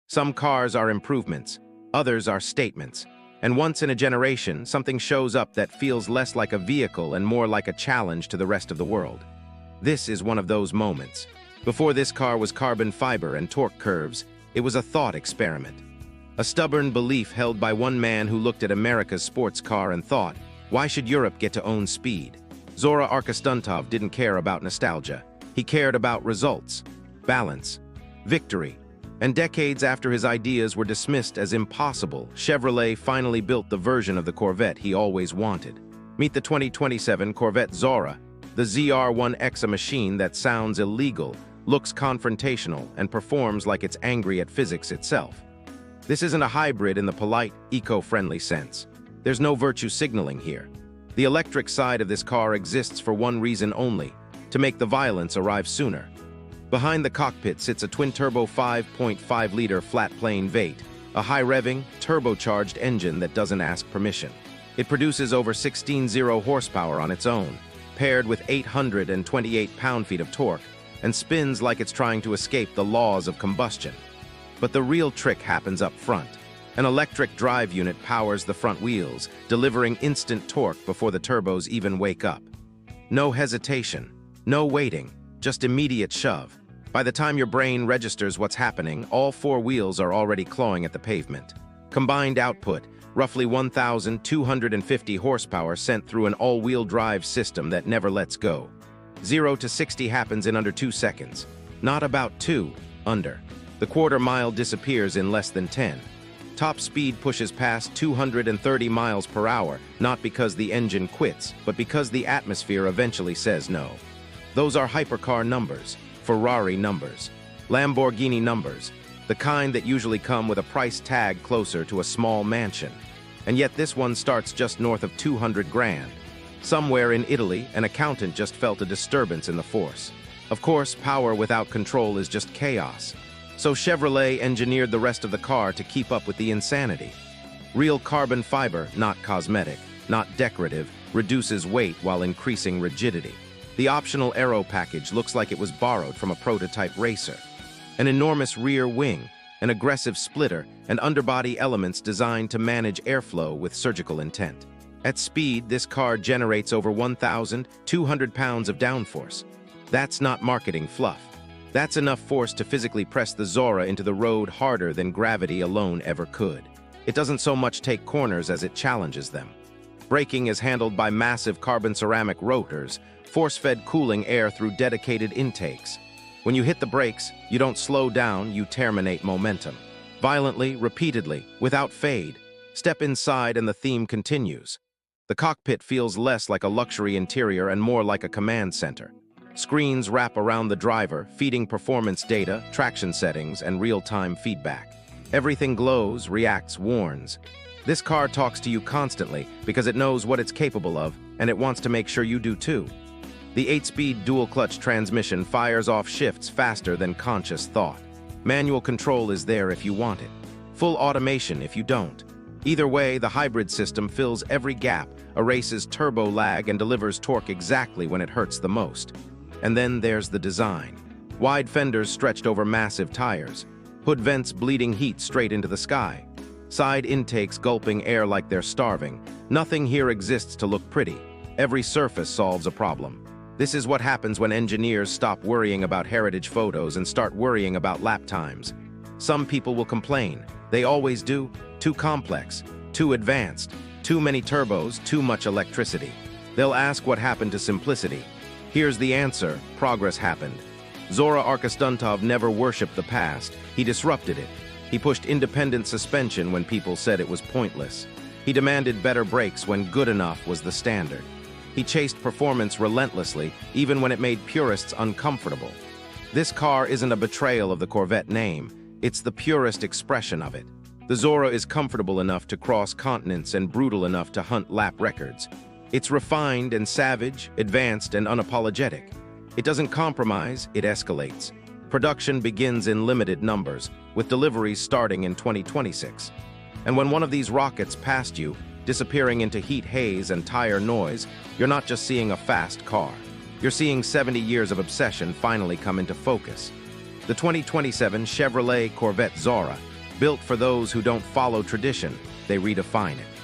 Some cars are improvements, others are statements. And once in a generation, something shows up that feels less like a vehicle and more like a challenge to the rest of the world. This is one of those moments. Before this car was carbon fiber and torque curves, it was a thought experiment. A stubborn belief held by one man who looked at America's sports car and thought, why should Europe get to own speed? Zora Arkus-Duntov didn't care about nostalgia. He cared about results, balance, victory. And decades after his ideas were dismissed as impossible, Chevrolet finally built the version of the Corvette he always wanted. Meet the 2027 Corvette Zora, the ZR1X, a machine that sounds illegal, looks confrontational, and performs like it's angry at physics itself. This isn't a hybrid in the polite, eco-friendly sense. There's no virtue signaling here. The electric side of this car exists for one reason only: to make the violence arrive sooner. Behind the cockpit sits a twin-turbo 5.5-liter flat-plane V8, a high-revving, turbocharged engine that doesn't ask permission. It produces over 16.0 horsepower on its own, paired with 828 pound-feet of torque, and spins like it's trying to escape the laws of combustion. But the real trick happens up front. An electric drive unit powers the front wheels, delivering instant torque before the turbos even wake up. No hesitation, no waiting, just immediate shove. By the time your brain registers what's happening, all four wheels are already clawing at the pavement. Combined output, roughly 1,250 horsepower sent through an all-wheel drive system that never lets go. 0 to 60 happens in under 2 seconds. Not about 2, under. The quarter mile disappears in less than 10. Top speed pushes past 230 miles per hour, not because the engine quits, but because the atmosphere eventually says no. Those are hypercar numbers, Ferrari numbers, Lamborghini numbers, the kind that usually come with a price tag closer to a small mansion. And yet this one starts just north of 200 grand. Somewhere in Italy, an accountant just felt a disturbance in the force. Of course, power without control is just chaos. So Chevrolet engineered the rest of the car to keep up with the insanity. Real carbon fiber, not cosmetic, not decorative, reduces weight while increasing rigidity. The optional aero package looks like it was borrowed from a prototype racer. An enormous rear wing, an aggressive splitter, and underbody elements designed to manage airflow with surgical intent. At speed, this car generates over 1,200 pounds of downforce. That's not marketing fluff. That's enough force to physically press the Zora into the road harder than gravity alone ever could. It doesn't so much take corners as it challenges them. Braking is handled by massive carbon ceramic rotors, force-fed cooling air through dedicated intakes. When you hit the brakes, you don't slow down, you terminate momentum. Violently, repeatedly, without fade. Step inside and the theme continues. The cockpit feels less like a luxury interior and more like a command center. Screens wrap around the driver, feeding performance data, traction settings, and real-time feedback. Everything glows, reacts, warns. This car talks to you constantly because it knows what it's capable of, and it wants to make sure you do too. The 8-speed dual-clutch transmission fires off shifts faster than conscious thought. Manual control is there if you want it. Full automation if you don't. Either way, the hybrid system fills every gap, erases turbo lag, and delivers torque exactly when it hurts the most. And then there's the design. Wide fenders stretched over massive tires. Hood vents bleeding heat straight into the sky. Side intakes gulping air like they're starving. Nothing here exists to look pretty. Every surface solves a problem. This is what happens when engineers stop worrying about heritage photos and start worrying about lap times. Some people will complain. They always do. Too complex, too advanced, too many turbos, too much electricity. They'll ask what happened to simplicity. Here's the answer: progress happened. Zora Arkus-Duntov never worshipped the past. He disrupted it. He pushed independent suspension when people said it was pointless. He demanded better brakes when good enough was the standard. He chased performance relentlessly, even when it made purists uncomfortable. This car isn't a betrayal of the Corvette name. It's the purest expression of it. The Zora is comfortable enough to cross continents and brutal enough to hunt lap records. It's refined and savage, advanced and unapologetic. It doesn't compromise, it escalates. Production begins in limited numbers, with deliveries starting in 2026. And when one of these rockets passed you, disappearing into heat haze and tire noise, you're not just seeing a fast car. You're seeing 70 years of obsession finally come into focus. The 2027 Chevrolet Corvette Zora Built for those who don't follow tradition, they redefine it.